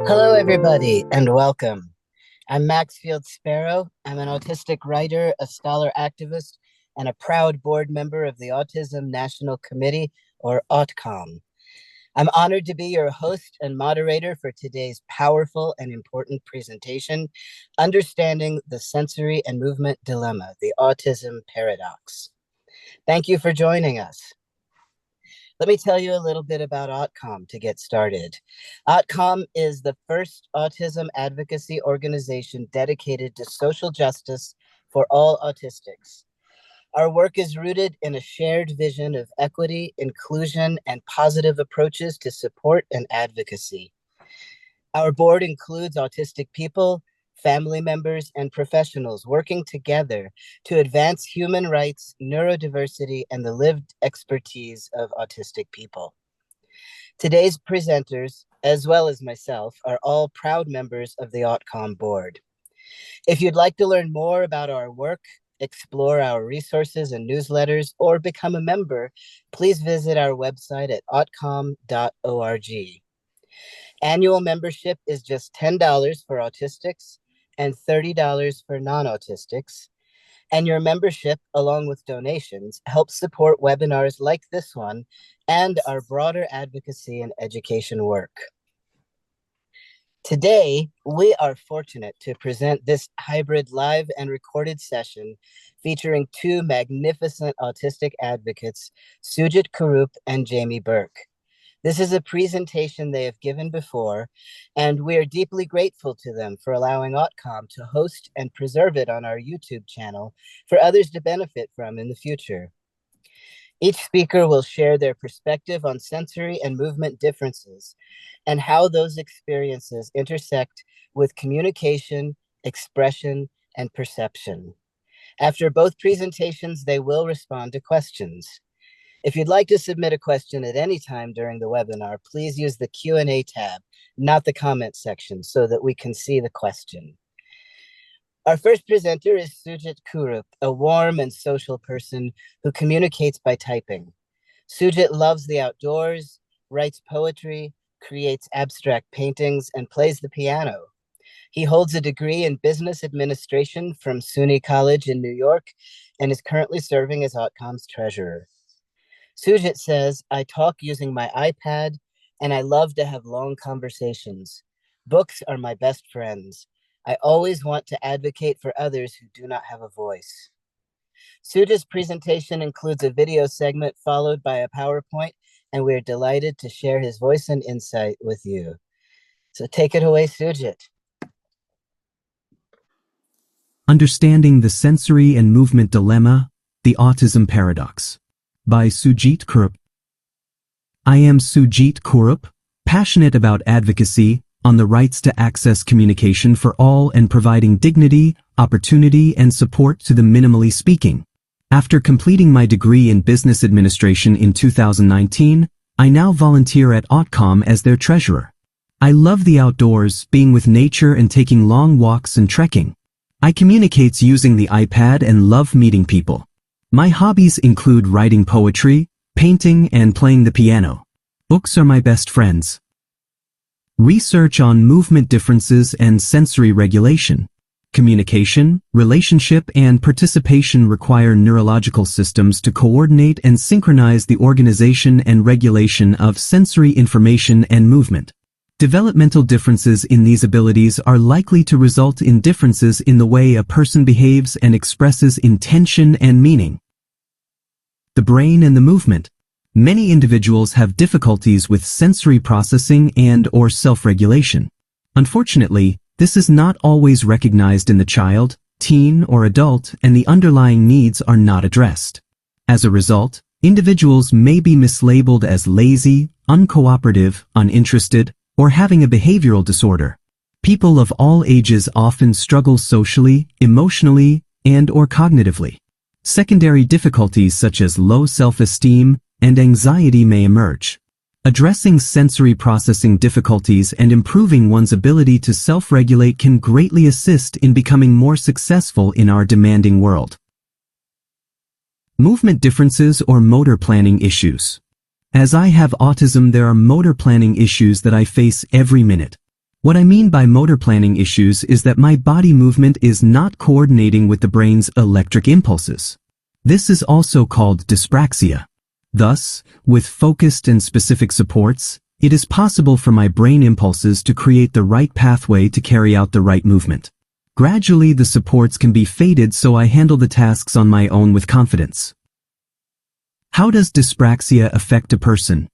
Hello, everybody, and welcome. I'm Maxfield Sparrow. I'm an autistic writer, a scholar activist, and a proud board member of the Autism National Committee, or AutCom. I'm honored to be your host and moderator for today's powerful and important presentation, Understanding the Sensory and Movement Dilemma, the Autism Paradox. Thank you for joining us. Let me tell you a little bit about AutCom to get started. AutCom is the first autism advocacy organization dedicated to social justice for all autistics. Our work is rooted in a shared vision of equity, inclusion, and positive approaches to support and advocacy. Our board includes autistic people, family members, and professionals working together to advance human rights, neurodiversity, and the lived expertise of autistic people. Today's presenters, as well as myself, are all proud members of the AutCom board. If you'd like to learn more about our work, explore our resources and newsletters, or become a member, please visit our website at autcom.org. Annual membership is just $10 for autistics and $30 for non-autistics. And your membership, along with donations, helps support webinars like this one and our broader advocacy and education work. Today, we are fortunate to present this hybrid live and recorded session featuring two magnificent autistic advocates, Sujit Kurup and Jamie Burke. This is a presentation they have given before, and we are deeply grateful to them for allowing AutCom to host and preserve it on our YouTube channel for others to benefit from in the future. Each speaker will share their perspective on sensory and movement differences and how those experiences intersect with communication, expression, and perception. After both presentations, they will respond to questions. If you'd like to submit a question at any time during the webinar, please use the Q&A tab, not the comment section, so that we can see the question. Our first presenter is Sujit Kurup, a warm and social person who communicates by typing. Sujit loves the outdoors, writes poetry, creates abstract paintings, and plays the piano. He holds a degree in business administration from SUNY College in New York and is currently serving as AutCom's treasurer. Sujit says, "I talk using my iPad, and I love to have long conversations. Books are my best friends. I always want to advocate for others who do not have a voice." Sujit's presentation includes a video segment followed by a PowerPoint, and we're delighted to share his voice and insight with you. So take it away, Sujit. Understanding the Sensory and Movement Dilemma, the Autism Paradox, by Sujit Kurup. I am Sujit Kurup, passionate about advocacy on the rights to access communication for all and providing dignity, opportunity, and support to the minimally speaking. After completing my degree in business administration in 2019, I now volunteer at AutCom as their treasurer. I love the outdoors, being with nature and taking long walks and trekking. I communicate using the iPad and love meeting people. My hobbies include writing poetry, painting, and playing the piano. Books are my best friends. Research on movement differences and sensory regulation. Communication, relationship, and participation require neurological systems to coordinate and synchronize the organization and regulation of sensory information and movement. Developmental differences in these abilities are likely to result in differences in the way a person behaves and expresses intention and meaning. The brain and the movement. Many individuals have difficulties with sensory processing and/or self-regulation. Unfortunately, this is not always recognized in the child, teen, or adult, and the underlying needs are not addressed. As a result, individuals may be mislabeled as lazy, uncooperative, uninterested, or having a behavioral disorder. People of all ages often struggle socially, emotionally, and/or cognitively. Secondary difficulties such as low self-esteem and anxiety may emerge. Addressing sensory processing difficulties and improving one's ability to self-regulate can greatly assist in becoming more successful in our demanding world. Movement differences or motor planning issues. As I have autism, there are motor planning issues that I face every minute. What I mean by motor planning issues is that my body movement is not coordinating with the brain's electric impulses. This is also called dyspraxia. Thus, with focused and specific supports, it is possible for my brain impulses to create the right pathway to carry out the right movement. Gradually, the supports can be faded so I handle the tasks on my own with confidence. How does dyspraxia affect a person?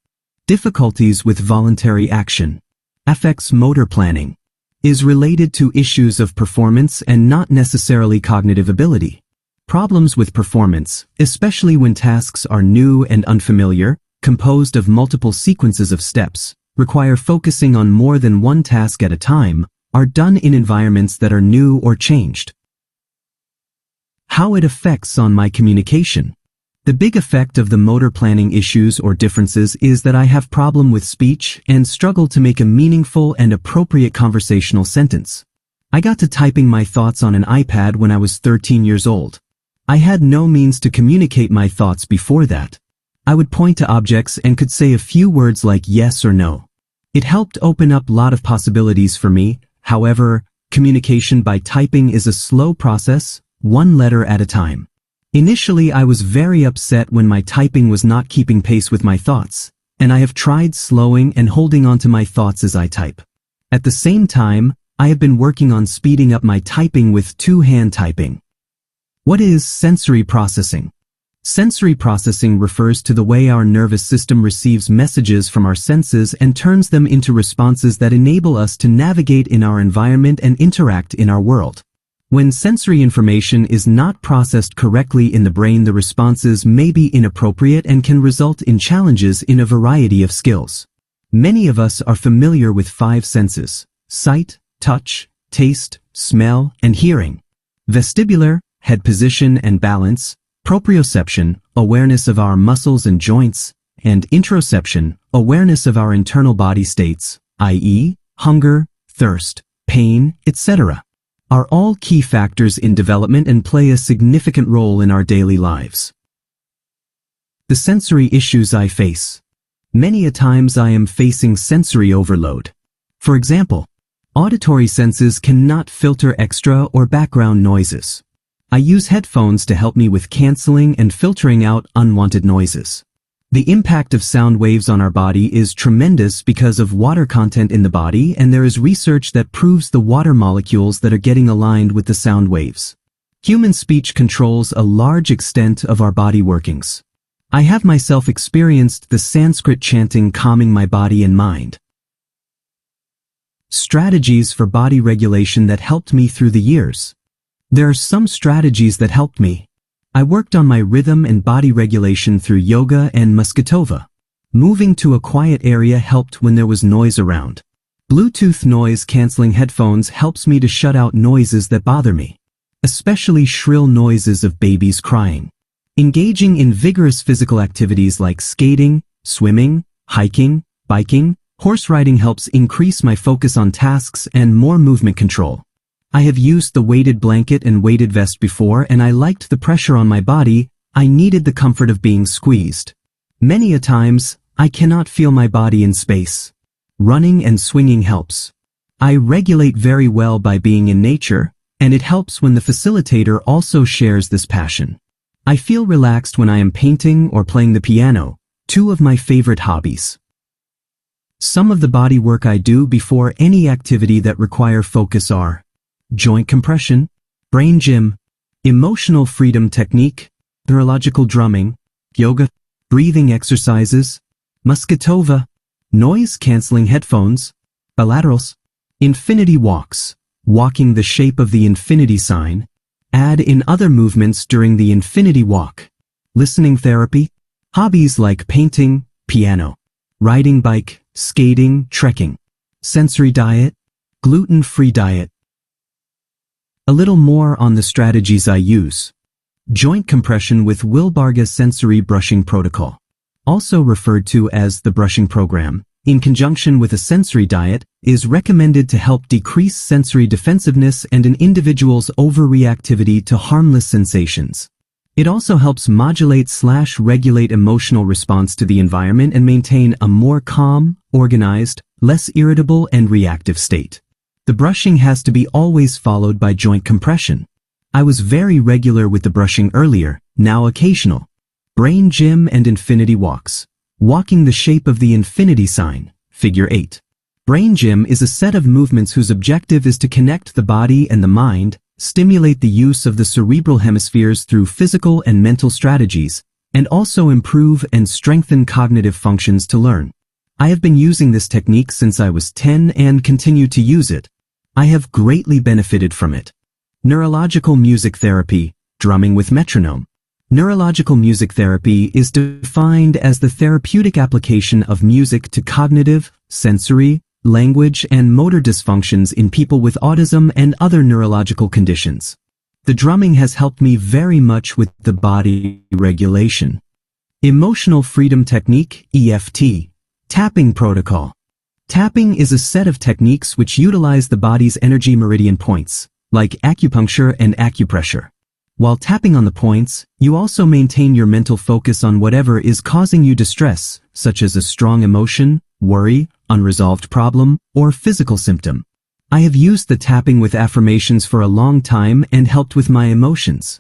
Difficulties with voluntary action. Affects motor planning. Is related to issues of performance and not necessarily cognitive ability. Problems with performance, especially when tasks are new and unfamiliar, composed of multiple sequences of steps, require focusing on more than one task at a time, are done in environments that are new or changed. How it affects on my communication. The big effect of the motor planning issues or differences is that I have problem with speech and struggle to make a meaningful and appropriate conversational sentence. I got to typing my thoughts on an iPad when I was 13 years old. I had no means to communicate my thoughts before that. I would point to objects and could say a few words like yes or no. It helped open up a lot of possibilities for me. However, communication by typing is a slow process, one letter at a time. Initially, I was very upset when my typing was not keeping pace with my thoughts, and I have tried slowing and holding on to my thoughts as I type. At the same time, I have been working on speeding up my typing with two-hand typing. What is sensory processing? Sensory processing refers to the way our nervous system receives messages from our senses and turns them into responses that enable us to navigate in our environment and interact in our world. When sensory information is not processed correctly in the brain, the responses may be inappropriate and can result in challenges in a variety of skills. Many of us are familiar with 5 senses: sight, touch, taste, smell, and hearing. Vestibular, head position and balance; proprioception, awareness of our muscles and joints; and interoception, awareness of our internal body states, i.e., hunger, thirst, pain, etc., are all key factors in development and play a significant role in our daily lives. The sensory issues I face. Many a times I am facing sensory overload. For example, auditory senses cannot filter extra or background noises. I use headphones to help me with canceling and filtering out unwanted noises. The impact of sound waves on our body is tremendous because of water content in the body, and there is research that proves the water molecules that are getting aligned with the sound waves. Human speech controls a large extent of our body workings. I have myself experienced the Sanskrit chanting calming my body and mind. Strategies for body regulation that helped me through the years. There are some strategies that helped me. I worked on my rhythm and body regulation through yoga and Muscatova. Moving to a quiet area helped when there was noise around. Bluetooth noise-canceling headphones helps me to shut out noises that bother me, especially shrill noises of babies crying. Engaging in vigorous physical activities like skating, swimming, hiking, biking, horse riding helps increase my focus on tasks and more movement control. I have used the weighted blanket and weighted vest before, and I liked the pressure on my body. I needed the comfort of being squeezed. Many a times, I cannot feel my body in space. Running and swinging helps. I regulate very well by being in nature, and it helps when the facilitator also shares this passion. I feel relaxed when I am painting or playing the piano, 2 of my favorite hobbies. Some of the body work I do before any activity that require focus are joint compression, brain gym, emotional freedom technique, neurological drumming, yoga, breathing exercises, Muscatova, noise-canceling headphones, bilaterals, infinity walks, walking the shape of the infinity sign, add in other movements during the infinity walk, listening therapy, hobbies like painting, piano, riding bike, skating, trekking, sensory diet, gluten-free diet. A little more on the strategies I use. Joint compression with Wilbarga sensory brushing protocol, also referred to as the brushing program, in conjunction with a sensory diet, is recommended to help decrease sensory defensiveness and an individual's overreactivity to harmless sensations. It also helps modulate/regulate emotional response to the environment and maintain a more calm, organized, less irritable and reactive state. The brushing has to be always followed by joint compression. I was very regular with the brushing earlier, now occasional. Brain gym and infinity walks. Walking the shape of the infinity sign, figure 8. Brain gym is a set of movements whose objective is to connect the body and the mind, stimulate the use of the cerebral hemispheres through physical and mental strategies, and also improve and strengthen cognitive functions to learn. I have been using this technique since I was 10 and continue to use it. I have greatly benefited from it. Neurological music therapy, drumming with metronome. Neurological music therapy is defined as the therapeutic application of music to cognitive, sensory, language and motor dysfunctions in people with autism and other neurological conditions. The drumming has helped me very much with the body regulation. Emotional Freedom Technique, EFT. Tapping Protocol. Tapping is a set of techniques which utilize the body's energy meridian points, like acupuncture and acupressure. While tapping on the points, you also maintain your mental focus on whatever is causing you distress, such as a strong emotion, worry, unresolved problem, or physical symptom. I have used the tapping with affirmations for a long time and helped with my emotions.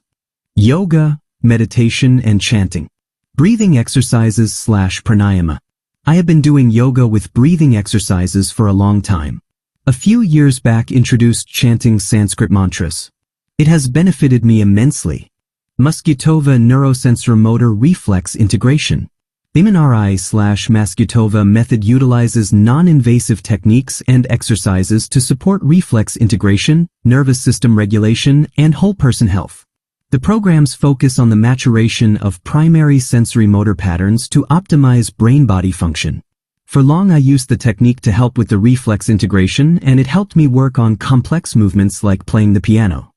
Yoga, meditation and chanting. Breathing exercises/pranayama. I have been doing yoga with breathing exercises for a long time. A few years back introduced chanting Sanskrit mantras. It has benefited me immensely. Muscutova neurosensorimotor reflex integration. The MNRI/Muscutova method utilizes non-invasive techniques and exercises to support reflex integration, nervous system regulation, and whole person health. The programs focus on the maturation of primary sensory motor patterns to optimize brain-body function. For long I used the technique to help with the reflex integration and it helped me work on complex movements like playing the piano.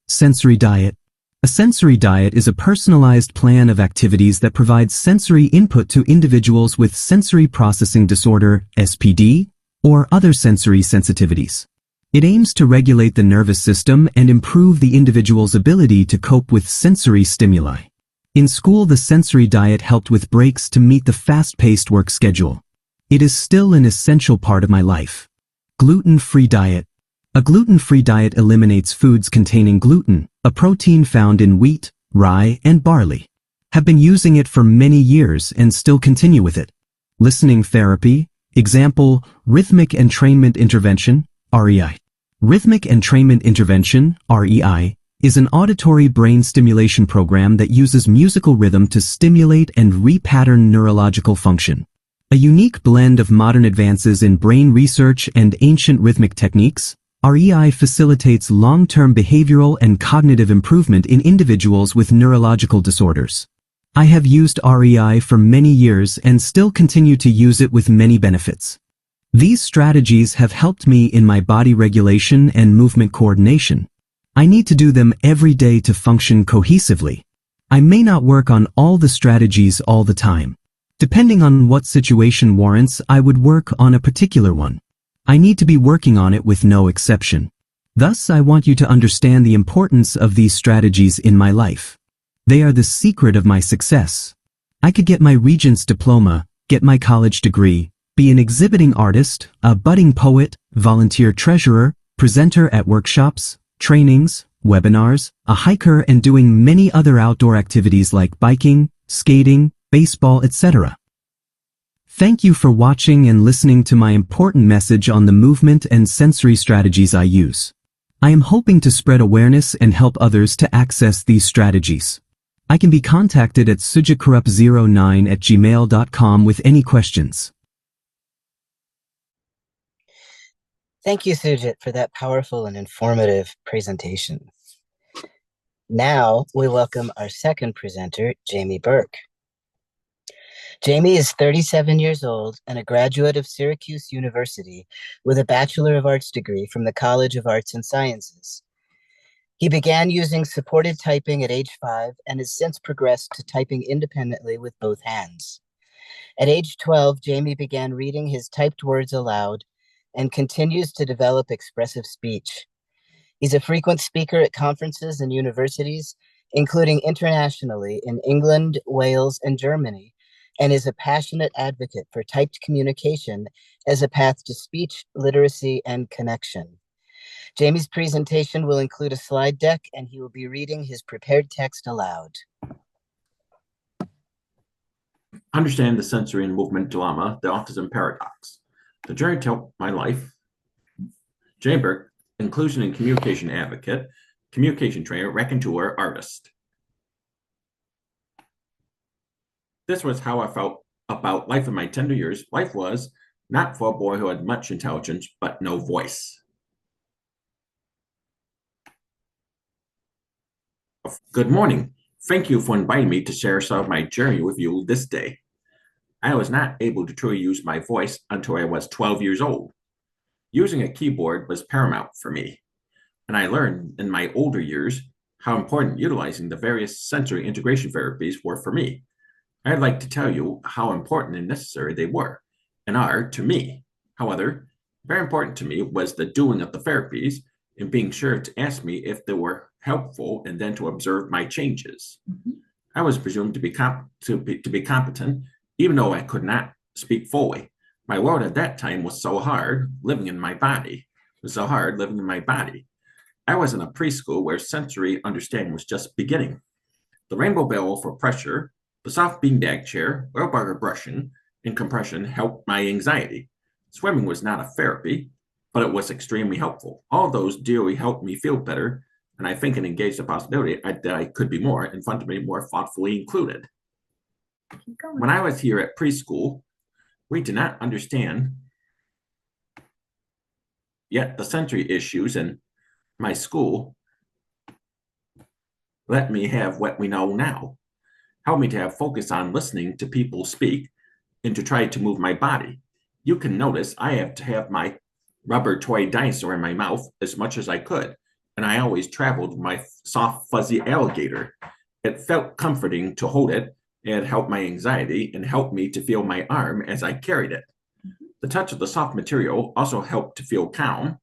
Sensory diet. A sensory diet is a personalized plan of activities that provides sensory input to individuals with sensory processing disorder, SPD, or other sensory sensitivities. It aims to regulate the nervous system and improve the individual's ability to cope with sensory stimuli. In school, the sensory diet helped with breaks to meet the fast-paced work schedule. It is still an essential part of my life. Gluten-free diet. A gluten-free diet eliminates foods containing gluten, a protein found in wheat, rye, and barley. Have been using it for many years and still continue with it. Listening therapy. Example, rhythmic entrainment intervention, REI. Rhythmic entrainment intervention, REI, is an auditory brain stimulation program that uses musical rhythm to stimulate and repattern neurological function. A unique blend of modern advances in brain research and ancient rhythmic techniques, REI facilitates long-term behavioral and cognitive improvement in individuals with neurological disorders. I have used REI for many years and still continue to use it with many benefits. These strategies have helped me in my body regulation and movement coordination. I need to do them every day to function cohesively. I may not work on all the strategies all the time. Depending on what situation warrants, I would work on a particular one. I need to be working on it with no exception. Thus, I want you to understand the importance of these strategies in my life. They are the secret of my success. I could get my Regents diploma, get my college degree, be an exhibiting artist, a budding poet, volunteer treasurer, presenter at workshops, trainings, webinars, a hiker and doing many other outdoor activities like biking, skating, baseball, etc. Thank you for watching and listening to my important message on the movement and sensory strategies I use. I am hoping to spread awareness and help others to access these strategies. I can be contacted at sujitkurup09@gmail.com with any questions. Thank you, Sujit, for that powerful and informative presentation. Now we welcome our second presenter, Jamie Burke. Jamie is 37 years old and a graduate of Syracuse University with a Bachelor of Arts degree from the College of Arts and Sciences. He began using supported typing at age 5 and has since progressed to typing independently with both hands. At age 12, Jamie began reading his typed words aloud and continues to develop expressive speech. He's a frequent speaker at conferences and universities. including internationally in England, Wales, and Germany, and is a passionate advocate for typed communication as a path to speech, literacy, and connection. Jamie's presentation will include a slide deck, and he will be reading his prepared text aloud. Understand the sensory and movement dilemma, the autism paradox. The journey to my life. Jamie Burke, inclusion and communication advocate, communication trainer, raconteur, artist. This was how I felt about life in my tender years. Life was not for a boy who had much intelligence, but no voice. Good morning. Thank you for inviting me to share some of my journey with you this day. I was not able to truly use my voice until I was 12 years old. Using a keyboard was paramount for me, and I learned in my older years how important utilizing the various sensory integration therapies were for me. I'd like to tell you how important and necessary they were and are to me. However, very important to me was the doing of the therapies and being sure to ask me if they were helpful and then to observe my changes. I was presumed to be competent, even though I could not speak fully. My world at that time was so hard living in my body. I was in a preschool where sensory understanding was just beginning. The rainbow barrel for pressure, the soft beanbag chair, wheelbarrow brushing, and compression helped my anxiety. Swimming was not a therapy, but it was extremely helpful. All of those dearly helped me feel better, and I think it engaged the possibility that I could be more and fun to be more thoughtfully included. When I was here at preschool, we did not understand yet the sensory issues, and my school let me have what we know now. Help me to have focus on listening to people speak and to try to move my body. You can notice I have to have my rubber toy dinosaur in my mouth as much as I could, and I always traveled with my soft, fuzzy alligator. It felt comforting to hold it. It helped my anxiety and helped me to feel my arm as I carried it. The touch of the soft material also helped to feel calm.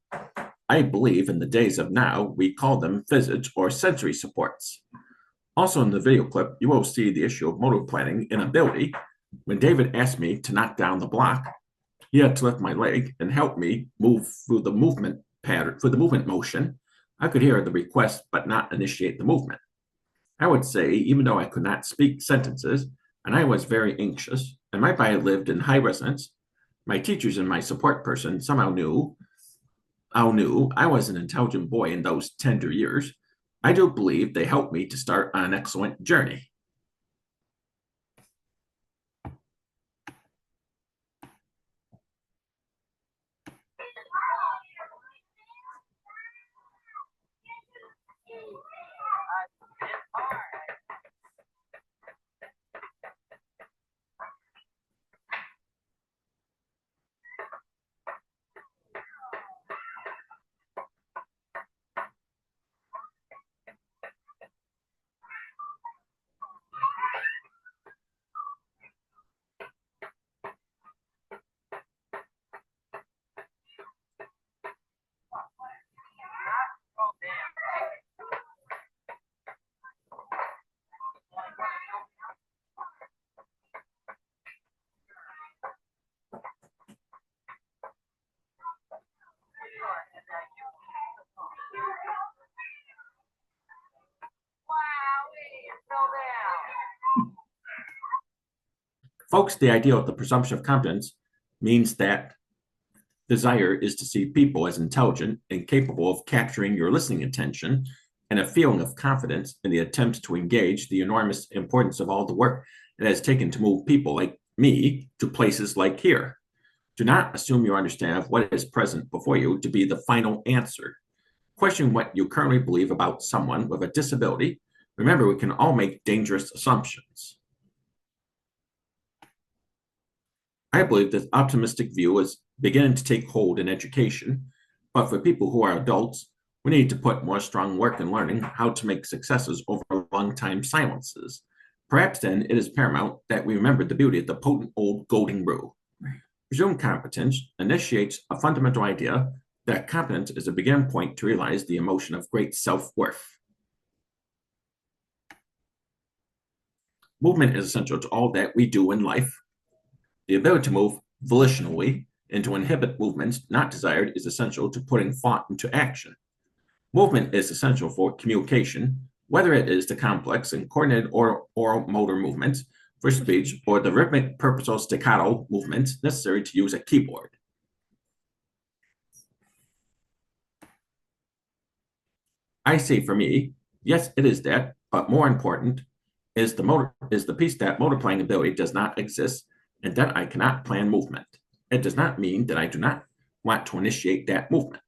I believe in the days of now, we call them physics or sensory supports. Also in the video clip, you will see the issue of motor planning and ability. When David asked me to knock down the block, he had to lift my leg and help me move through the movement pattern, for the movement motion. I could hear the request, but not initiate the movement. I would say, even though I could not speak sentences, and I was very anxious, and my body lived in high resonance, my teachers and my support person somehow knew I was an intelligent boy in those tender years. I do believe they helped me to start on an excellent journey. Folks, the idea of the presumption of competence means that desire is to see people as intelligent and capable of capturing your listening attention, and a feeling of confidence in the attempts to engage the enormous importance of all the work it has taken to move people like me to places like here. Do not assume you understand what is present before you to be the final answer. Question what you currently believe about someone with a disability. Remember, we can all make dangerous assumptions. I believe this optimistic view is beginning to take hold in education, but for people who are adults, we need to put more strong work in learning how to make successes over long time silences. Perhaps then it is paramount that we remember the beauty of the potent old golden rule. Presumed competence initiates a fundamental idea that competence is a beginning point to realize the emotion of great self-worth. Movement is essential to all that we do in life. The ability to move volitionally and to inhibit movements not desired is essential to putting thought into action. Movement is essential for communication, whether it is the complex and coordinated oral motor movements for speech or the rhythmic purposeful staccato movements necessary to use a keyboard. I say for me, yes, it is that, but more important is the piece that motor planning ability does not exist and that I cannot plan movement. It does not mean that I do not want to initiate that movement.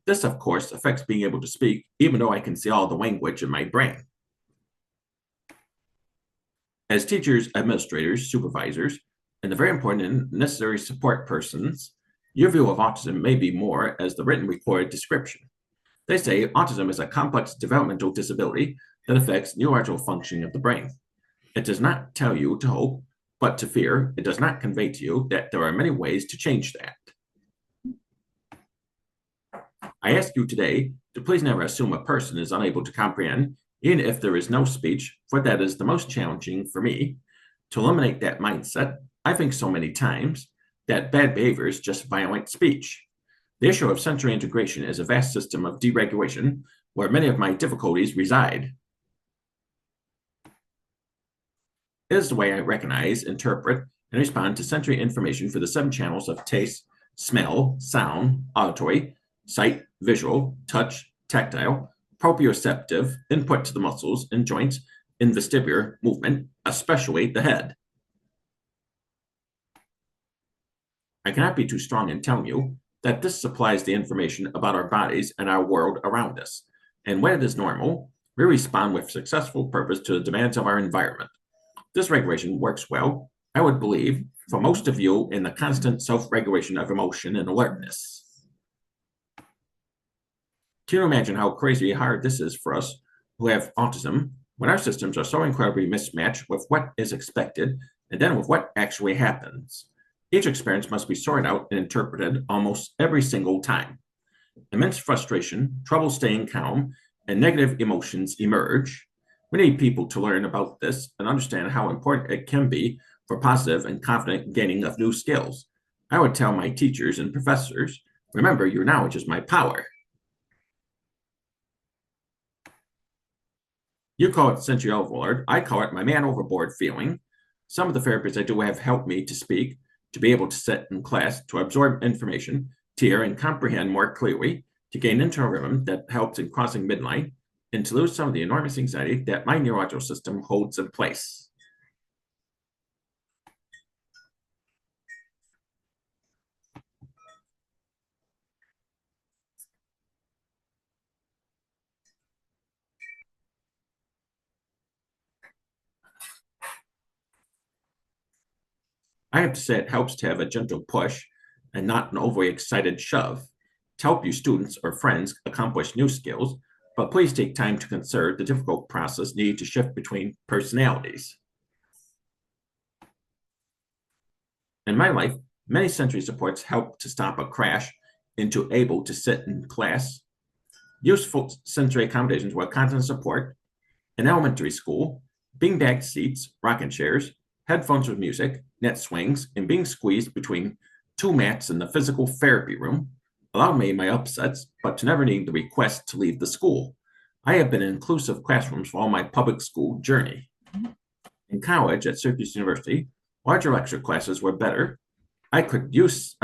This, of course, affects being able to speak, even though I can see all the language in my brain. As teachers, administrators, supervisors, and the very important and necessary support persons, your view of autism may be more as the written recorded description. They say autism is a complex developmental disability that affects neurological functioning of the brain. It does not tell you to hope, but to fear. It does not convey to you that there are many ways to change that. I ask you today to please never assume a person is unable to comprehend, even if there is no speech, for that is the most challenging for me. To eliminate that mindset, I think so many times that bad behavior is just violent speech. The issue of sensory integration is a vast system of deregulation where many of my difficulties reside. It is the way I recognize, interpret, and respond to sensory information for the 7 channels of taste, smell, sound, auditory, sight, visual, touch, tactile, proprioceptive, input to the muscles and joints, in vestibular movement, especially the head. I cannot be too strong in telling you that this supplies the information about our bodies and our world around us. And when it is normal, we respond with successful purpose to the demands of our environment. This regulation works well, I would believe, for most of you in the constant self-regulation of emotion and alertness. Can you imagine how crazy hard this is for us who have autism when our systems are so incredibly mismatched with what is expected and then with what actually happens? Each experience must be sorted out and interpreted almost every single time. Immense frustration, trouble staying calm, and negative emotions emerge. We need people to learn about this and understand how important it can be for positive and confident gaining of new skills. I would tell my teachers and professors, remember, your knowledge is my power. You call it sensory overload. I call it my man overboard feeling. Some of the therapies I do have helped me to speak, to be able to sit in class, to absorb information, to hear and comprehend more clearly, to gain internal rhythm that helps in crossing midline, and to lose some of the enormous anxiety that my neurological system holds in place. I have to say it helps to have a gentle push and not an overly excited shove to help you students or friends accomplish new skills, but please take time to consider the difficult process needed to shift between personalities. In my life, many sensory supports help to stop a crash into able to sit in class. Useful sensory accommodations were constant support in elementary school, beanbag seats, rocking chairs, headphones with music, net swings, and being squeezed between 2 mats in the physical therapy room allowed me my upsets, but to never need the request to leave the school. I have been in inclusive classrooms for all my public school journey. In college at Syracuse University, larger lecture classes were better. I could use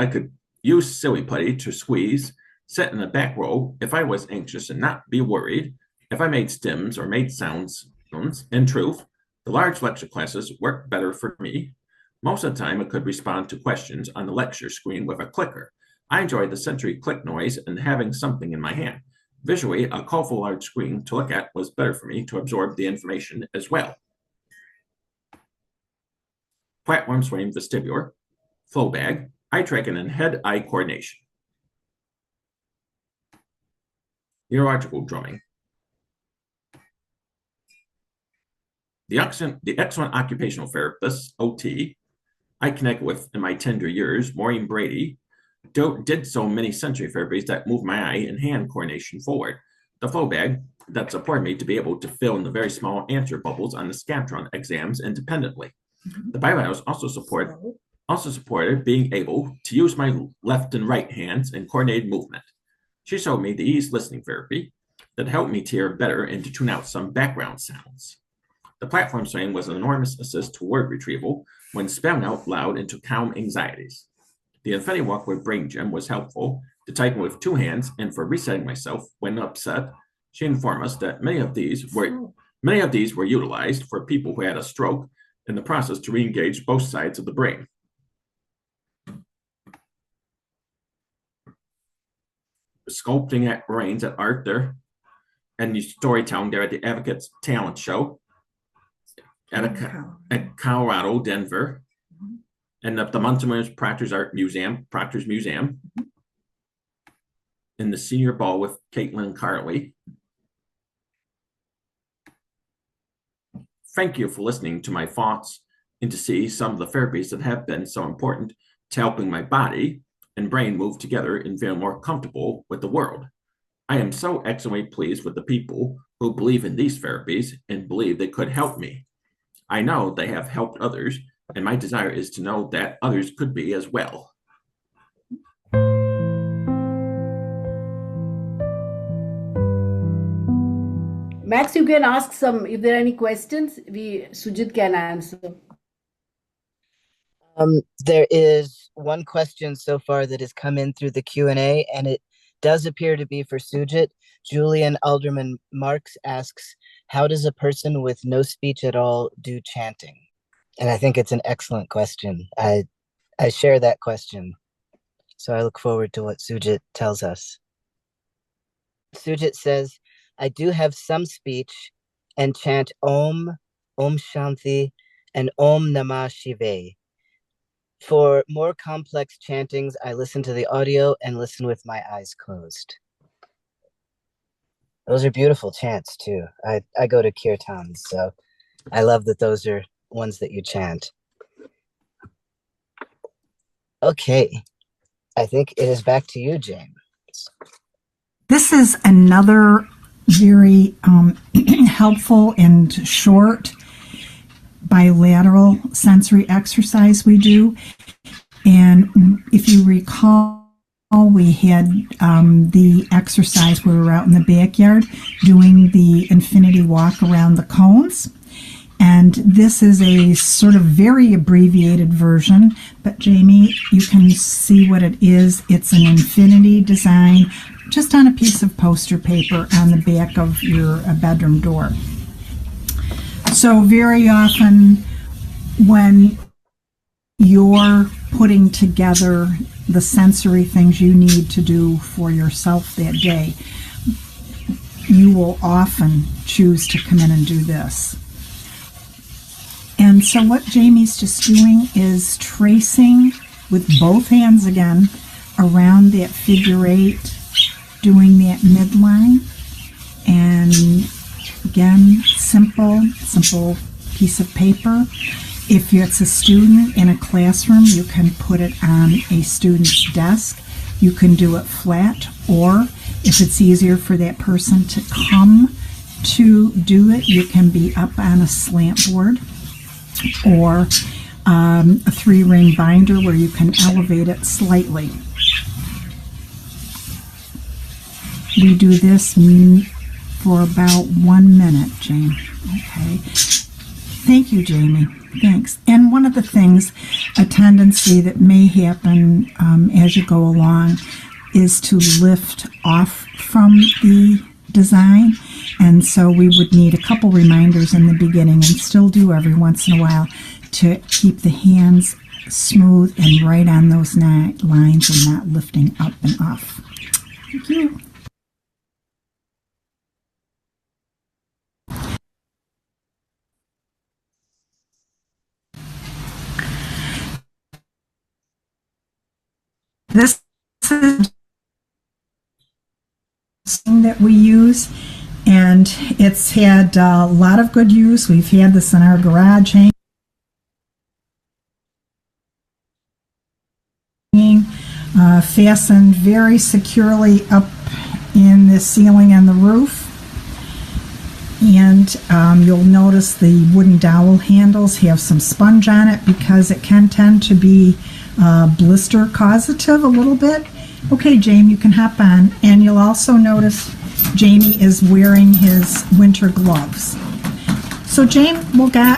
silly putty to squeeze, sit in the back row if I was anxious and not be worried if I made stims or made sounds. In truth, the large lecture classes worked better for me. Most of the time, I could respond to questions on the lecture screen with a clicker. I enjoyed the sensory click noise and having something in my hand. Visually, a colorful large screen to look at was better for me to absorb the information as well. Platform swaying vestibular, flow bag, eye tracking, and head-eye coordination. Neurological drumming. The excellent occupational therapist, OT, I connected with in my tender years, Maureen Brady, did so many sensory therapies that moved my eye and hand coordination forward. the flow bag that supported me to be able to fill in the very small answer bubbles on the Scantron exams independently. The bivalves also supported being able to use my left and right hands in coordinated movement. She showed me the ease listening therapy that helped me to hear better and to tune out some background sounds. The platform swing was an enormous assist to word retrieval when spelling out loud and to calm anxieties. The Infinity Walk with Brain Gym was helpful to typing with two hands and for resetting myself when upset. She informed us that many of these were utilized for people who had a stroke in the process to re-engage both sides of the brain. Sculpting at brains at art there, and the storytelling there at the Advocates Talent Show at Colorado, Denver, and the Montgomery Proctor's Museum, and the Senior Ball with Caitlin and Carly. Thank you for listening to my thoughts and to see some of the therapies that have been so important to helping my body and brain move together and feel more comfortable with the world. I am so excellently pleased with the people who believe in these therapies and believe they could help me. I know they have helped others, and my desire is to know that others could be as well. Max, you can ask some, if there are any questions, Sujit can answer. There is one question so far that has come in through the Q&A, and it does appear to be for Sujit. Julian Alderman Marks asks, how does a person with no speech at all do chanting? And I think it's an excellent question. I share that question. So I look forward to what Sujit tells us. Sujit says, I do have some speech and chant Om, Om Shanti, and Om Namah Shivaya. For more complex chantings, I listen to the audio and listen with my eyes closed. Those are beautiful chants too. I go to kirtans, so I love that those are ones that you chant. Okay, I think it is back to you, James. This is another very helpful and short bilateral sensory exercise we do. And if you recall, we had the exercise where we were out in the backyard doing the infinity walk around the cones. And this is a sort of very abbreviated version, but Jamie, you can see what it is. It's an infinity design just on a piece of poster paper on the back of your bedroom door. So very often when you're putting together the sensory things you need to do for yourself that day, you will often choose to come in and do this. And so what Jamie's just doing is tracing with both hands again around that figure 8, doing that midline. And again, simple piece of paper. If it's a student in a classroom, you can put it on a student's desk. You can do it flat, or if it's easier for that person to come to do it, you can be up on a slant board or a 3-ring binder where you can elevate it slightly. We do this for about 1 minute, Jane. Okay. Thank you, Jamie. Thanks. And one of the things, a tendency that may happen as you go along is to lift off from the design. And so we would need a couple reminders in the beginning, and still do every once in a while, to keep the hands smooth and right on those lines and not lifting up and off. Thank you. This is something that we use, and it's had a lot of good use. We've had this in our garage hanging, fastened very securely up in the ceiling and the roof. And you'll notice the wooden dowel handles have some sponge on it because it can tend to be blister causative a little bit. Okay, Jamie, you can hop on. And you'll also notice Jamie is wearing his winter gloves. So Jamie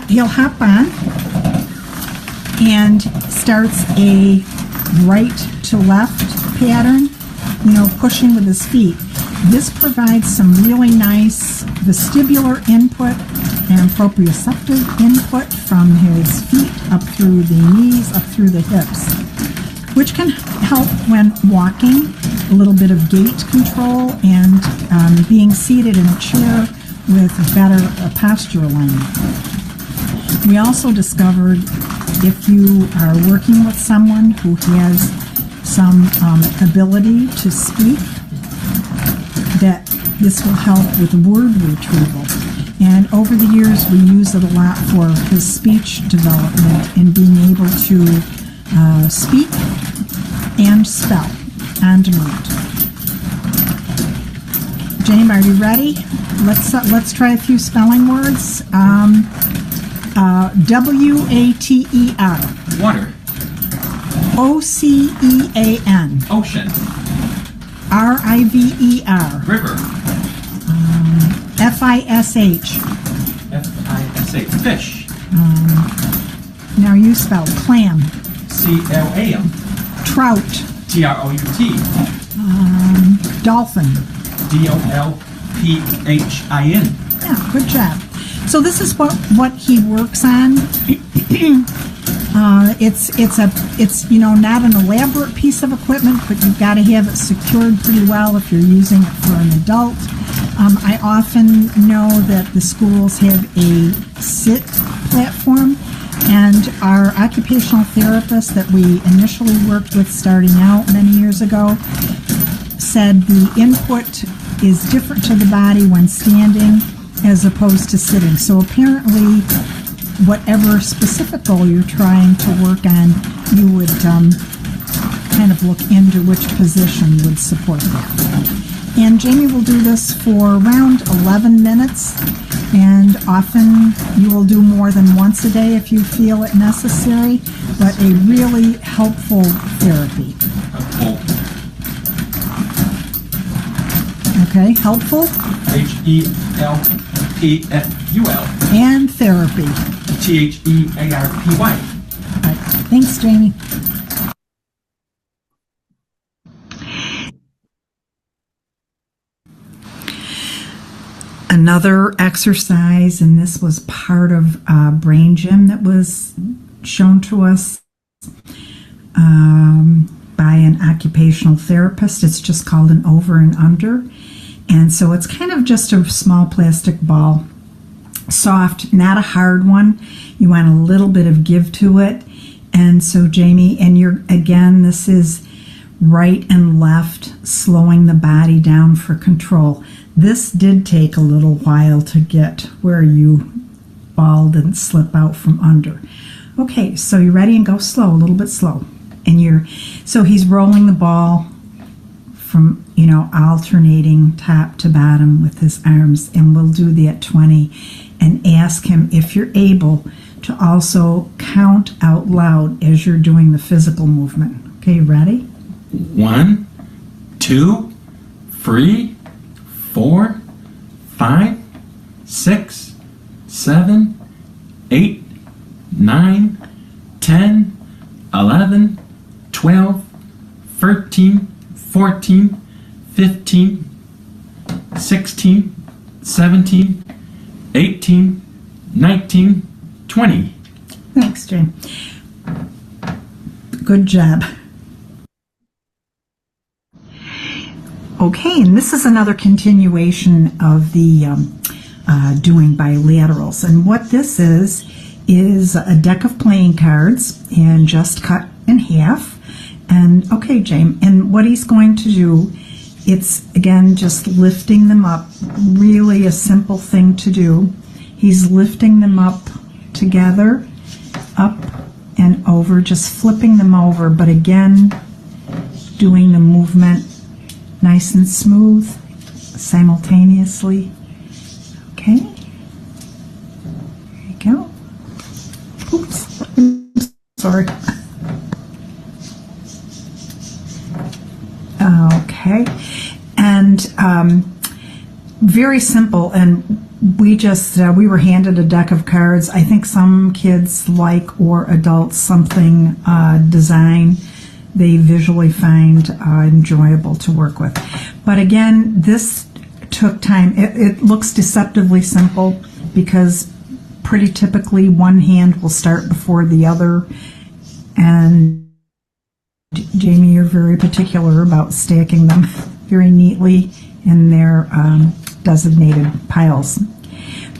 he'll hop on and starts a right to left pattern, pushing with his feet. This provides some really nice vestibular input and proprioceptive input from his feet up through the knees, up through the hips, which can help when walking, a little bit of gait control, and being seated in a chair with better posture alignment. We also discovered if you are working with someone who has some ability to speak, that this will help with word retrieval. And over the years, we use it a lot for his speech development and being able to speak and spell on demand. James, are you ready? Let's try a few spelling words. W-A-T-E-R. Water. O-C-E-A-N. Ocean. R-I-V-E-R. River. F-I-S-H. F-I-S-H. Fish. Now you spell clam. C-L-A-M. Trout. T-R-O-U-T. Dolphin. D-O-L-P-H-I-N. Yeah, good job. So this is what he works on. It's not an elaborate piece of equipment, but you've got to have it secured pretty well if you're using it for an adult. I often know that the schools have a sit platform, and our occupational therapist that we initially worked with starting out many years ago said the input is different to the body when standing as opposed to sitting. So apparently, whatever specific goal you're trying to work on, you would kind of look into which position would support that. And Jamie will do this for around 11 minutes, and often you will do more than once a day if you feel it necessary, but a really helpful therapy. Okay, helpful. H-E-L-P-F-U-L. And therapy. T-H-E-A-R-P-Y. Right. Thanks, Jamie. Another exercise, and this was part of Brain Gym that was shown to us by an occupational therapist. It's just called an over and under. And so it's kind of just a small plastic ball, soft, not a hard one. You want a little bit of give to it. And so Jamie, and this is right and left, slowing the body down for control. This did take a little while to get where you ball didn't slip out from under. Okay, so you're ready, and go slow, a little bit slow. And so he's rolling the ball from, alternating top to bottom with his arms, and we'll do that 20, and ask him if you're able to also count out loud as you're doing the physical movement. Okay, you ready? 1, 2, 3, 4, 5, 6, 7, 8, 9, 10, 11, 12, 13, 14, 15, 16, 17, 18, 19, 20. Thanks, Jane. Good job. Okay, and this is another continuation of the doing bilaterals. And what this is a deck of playing cards and just cut in half. And okay, James, and what he's going to do, it's again just lifting them up, really a simple thing to do. He's lifting them up together, up and over, just flipping them over, but again, doing the movement nice and smooth simultaneously. Okay. There you go. Oops. Sorry. Okay. And very simple. And we just, we were handed a deck of cards. I think some kids like, or adults, something design they visually find enjoyable to work with. But again, this took time. It looks deceptively simple because pretty typically one hand will start before the other. And Jamie, you're very particular about stacking them very neatly in their designated piles.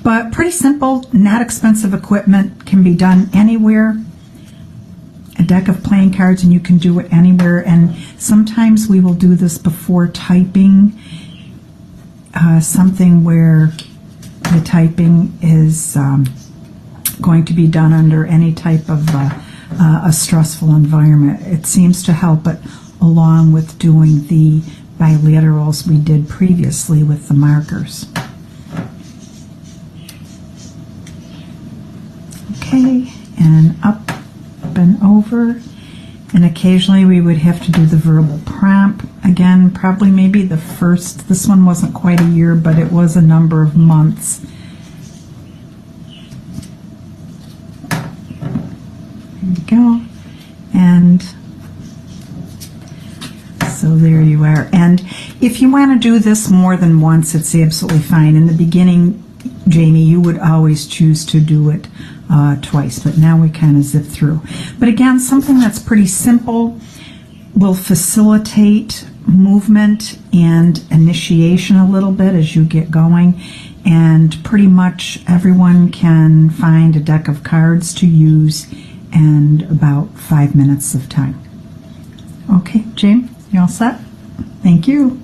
But pretty simple, not expensive equipment, can be done anywhere. A deck of playing cards, and you can do it anywhere. And sometimes we will do this before typing, something where the typing is going to be done under any type of a stressful environment. It seems to help it, along with doing the bilaterals we did previously with the markers. Okay, and up and over, and occasionally we would have to do the verbal prompt. Again, probably maybe the first, this one wasn't quite a year, but it was a number of months. There you go. And so there you are. And if you want to do this more than once, it's absolutely fine. In the beginning, Jamie, you would always choose to do it twice, but now we kind of zip through. But again, something that's pretty simple will facilitate movement and initiation a little bit as you get going, and pretty much everyone can find a deck of cards to use in about 5 minutes of time. Okay, Jane, you all set? Thank you.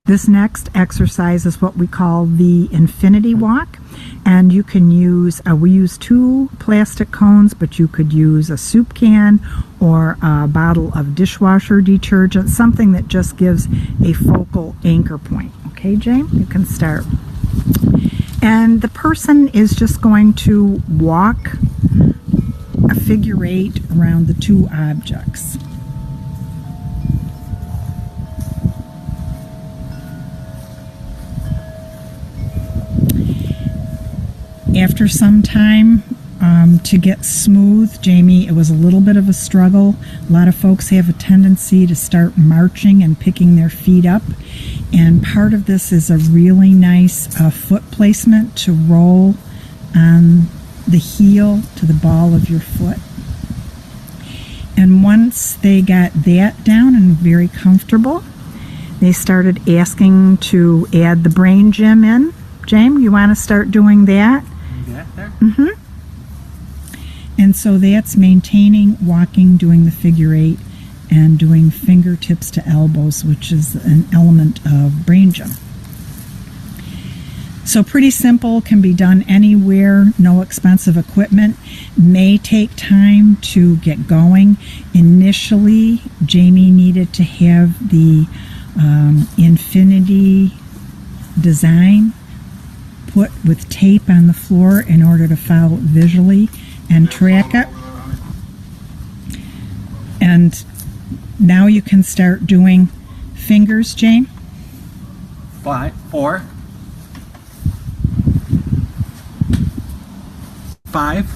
This next exercise is what we call the infinity walk, and you can use, we use 2 plastic cones, but you could use a soup can or a bottle of dishwasher detergent, something that just gives a focal anchor point. Okay, Jane, you can start. And the person is just going to walk a figure 8 around the 2 objects. After some time, to get smooth, Jamie, it was a little bit of a struggle. A lot of folks have a tendency to start marching and picking their feet up. And part of this is a really nice foot placement to roll on the heel to the ball of your foot. And once they got that down and very comfortable, they started asking to add the brain gym in. James, you want to start doing that? There? Mm-hmm. And so that's maintaining, walking, doing the figure 8, and doing fingertips to elbows, which is an element of brain gym. So pretty simple, can be done anywhere, no expensive equipment. May take time to get going. Initially, Jamie needed to have the infinity design put with tape on the floor in order to follow it visually and track it. And now you can start doing fingers, Jane. 4, 5,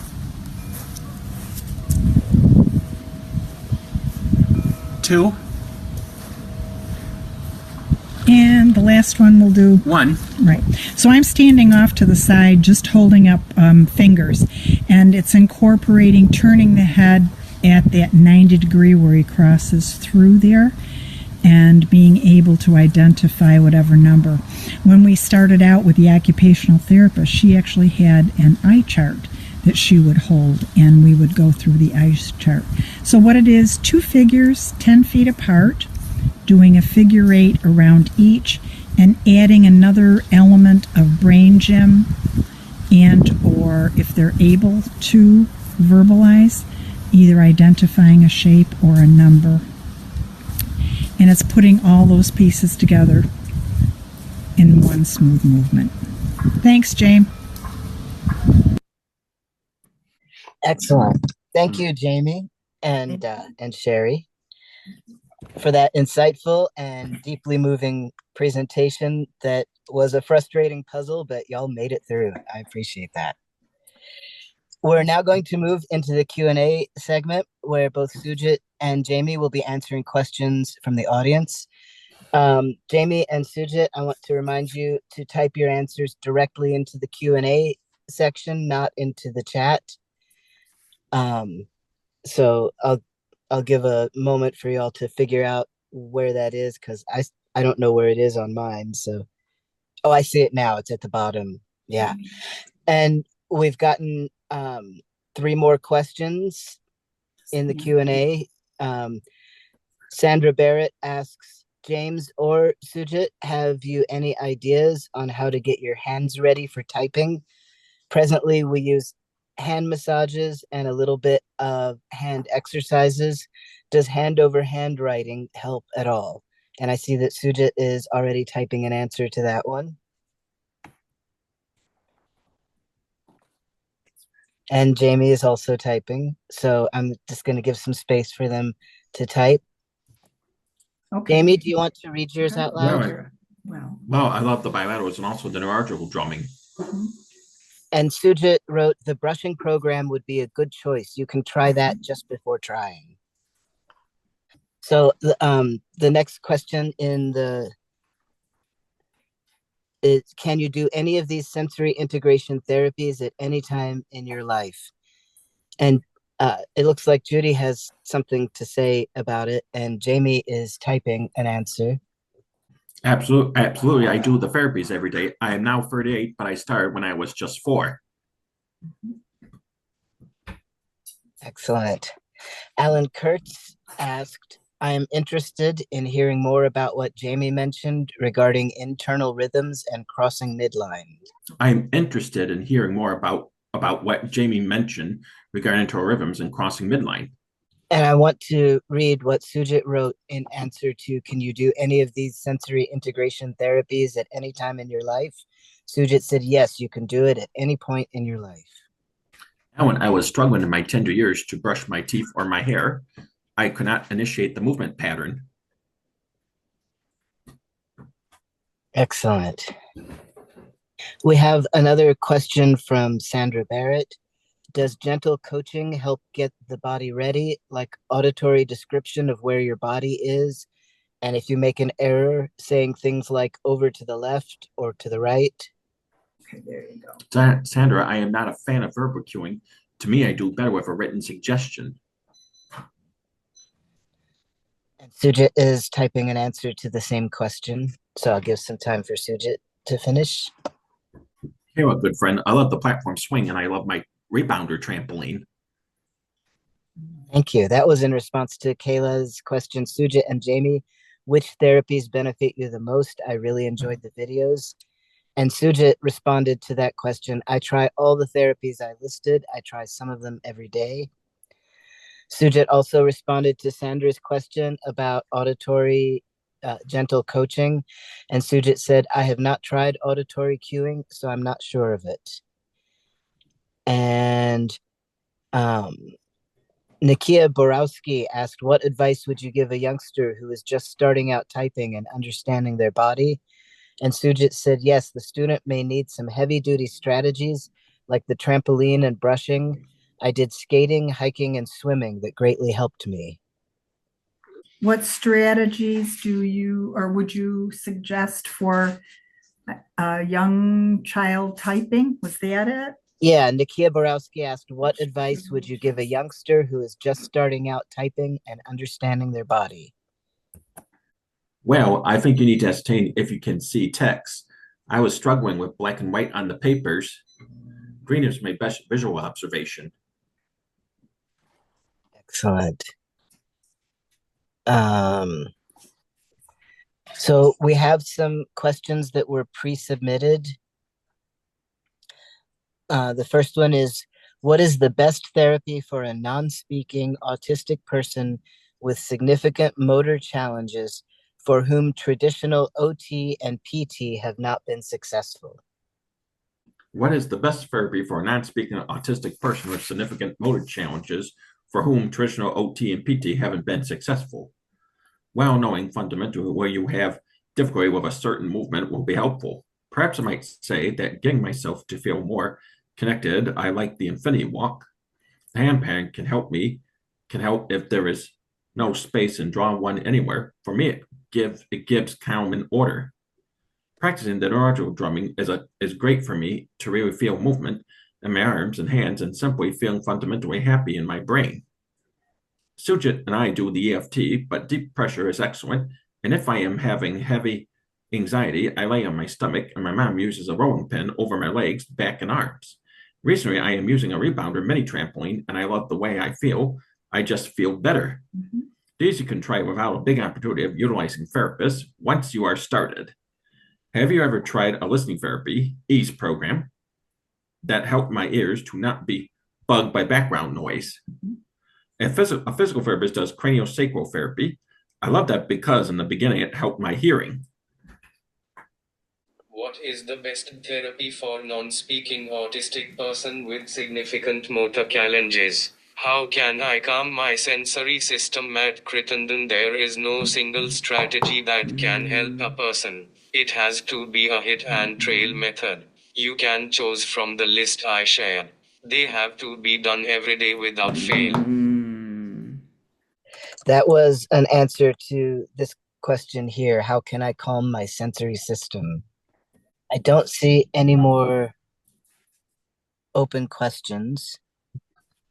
2, and the last one we'll do 1. Right. So I'm standing off to the side, just holding up fingers, and it's incorporating turning the head at that 90 degree where he crosses through there, and being able to identify whatever number. When we started out with the occupational therapist, she actually had an eye chart that she would hold, and we would go through the eye chart. So what it is, 2 figures 10 feet apart, doing a figure 8 around each, and adding another element of brain gym, and or if they're able to verbalize, either identifying a shape or a number. And it's putting all those pieces together in one smooth movement. Thanks, James. Excellent. Thank you, Jamie and Sherry, for that insightful and deeply moving presentation that was a frustrating puzzle, but y'all made it through. I appreciate that. We're now going to move into the Q&A segment where both Sujit and Jamie will be answering questions from the audience. Jamie and Sujit, I want to remind you to type your answers directly into the Q&A section, not into the chat. So I'll give a moment for y'all to figure out where that is, because I don't know where it is on mine. So, oh, I see it now. It's at the bottom. Yeah. And we've gotten 3 more questions in the Q&A. Sandra Barrett asks, James or Sujit, have you any ideas on how to get your hands ready for typing? Presently, we use hand massages and a little bit of hand exercises. Does hand over hand writing help at all? And I see that Sujit is already typing an answer to that one. And Jamie is also typing. So I'm just going to give some space for them to type. Okay. Jamie, do you want to read yours out loud? Well, I love the bilaterals and also the neurological drumming. And Sujit wrote, the brushing program would be a good choice. You can try that just before trying. So the next question in the is, can you do any of these sensory integration therapies at any time in your life? And it looks like Judy has something to say about it, and Jamie is typing an answer. Absolutely. I do the therapies every day. I am now 38, but I started when I was just 4. Excellent. Alan Kurtz asked, I am interested in hearing more about what Jamie mentioned regarding internal rhythms and crossing midline. I'm interested in hearing more about what Jamie mentioned regarding internal rhythms and crossing midline. And I want to read what Sujit wrote in answer to, can you do any of these sensory integration therapies at any time in your life? Sujit said, yes, you can do it at any point in your life. Now, when I was struggling in my tender years to brush my teeth or my hair, I could not initiate the movement pattern. Excellent. We have another question from Sandra Barrett. Does gentle coaching help get the body ready, like auditory description of where your body is? And if you make an error, saying things like over to the left or to the right? Okay, there you go. Sandra, I am not a fan of verbal cueing. To me, I do better with a written suggestion. And Sujit is typing an answer to the same question. So I'll give some time for Sujit to finish. Hey, well, good friend. I love the platform swing and I love my rebounder trampoline. Thank you. That was in response to Kayla's question. Sujit and Jamie, which therapies benefit you the most? I really enjoyed the videos. And Sujit responded to that question. I try all the therapies I listed. I try some of them every day. Sujit also responded to Sandra's question about auditory gentle coaching. And Sujit said, I have not tried auditory cueing, so I'm not sure of it. And Nikia Borowski asked, what advice would you give a youngster who is just starting out typing and understanding their body? And Sujit said, yes, the student may need some heavy-duty strategies like the trampoline and brushing. I did skating, hiking, and swimming that greatly helped me. What strategies do you or would you suggest for a young child typing? Was that it? Yeah, Nikia Borowski asked, what advice would you give a youngster who is just starting out typing and understanding their body? Well, I think you need to ascertain if you can see text. I was struggling with black and white on the papers. Green is my best visual observation. Excellent. So we have some questions that were pre-submitted. The first one is, what is the best therapy for a non-speaking autistic person with significant motor challenges for whom traditional OT and PT have not been successful? What is the best therapy for a non-speaking autistic person with significant motor challenges for whom traditional OT and PT haven't been successful? Well, knowing fundamentally where you have difficulty with a certain movement will be helpful. Perhaps I might say that getting myself to feel more connected, I like the infinity walk. The handpan can help if there is no space and draw one anywhere. For me, it gives calm and order. Practicing the neurological drumming is great for me to really feel movement in my arms and hands and simply feeling fundamentally happy in my brain. Sujit and I do the EFT, but deep pressure is excellent. And if I am having heavy anxiety, I lay on my stomach and my mom uses a rolling pin over my legs, back, and arms. Recently, I am using a rebounder mini trampoline and I love the way I feel. I just feel better. Mm-hmm. These you can try without a big opportunity of utilizing therapists once you are started. Have you ever tried a listening therapy, EASE program, that helped my ears to not be bugged by background noise? Mm-hmm. A physical therapist does craniosacral therapy. I love that because in the beginning it helped my hearing. What is the best therapy for non-speaking autistic person with significant motor challenges? How can I calm my sensory system? Matt Crittenden. There is no single strategy that can help a person. It has to be a hit and trail method. You can choose from the list I shared. They have to be done every day without fail. That was an answer to this question here. How can I calm my sensory system? I don't see any more open questions.